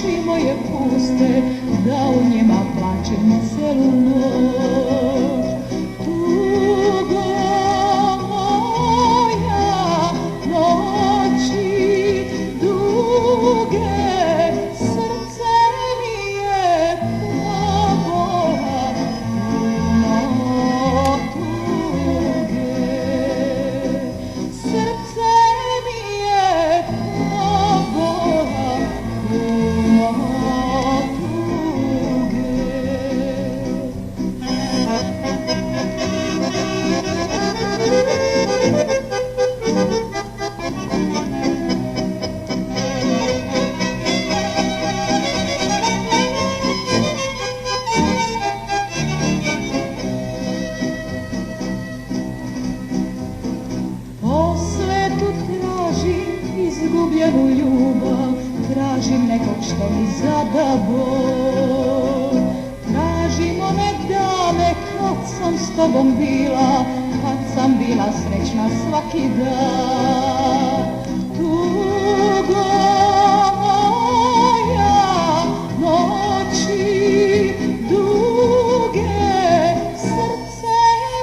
oči moje puste, da u njima plačem celu noć. Tugo moja, noći duge, srce mi je puno Boga, puno tuge. Srce mi je puno Boga, puno tuge. Po svetu tražim izgubljenu ljubav, tražim nekog što mi zada bol. Tražim one dane kad sam s tobom bila, kad sam bila srećna svaki dan. Tugo moja, noći duge, srce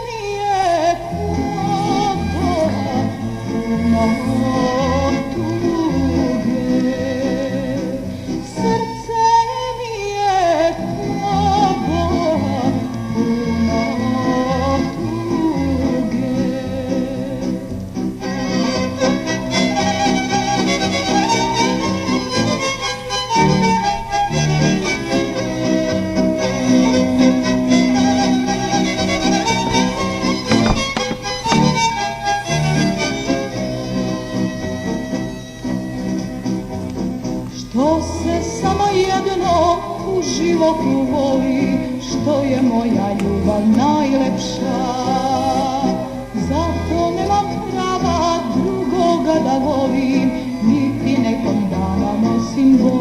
mi je puno Boga, puno tuge. Srce mi je puno Boga, puno tuge. Što se samo jedno u životu voli, što je moja ljubav najlepša. Zato nemam prava drugoga da volim, niti nekom dana nosim bol.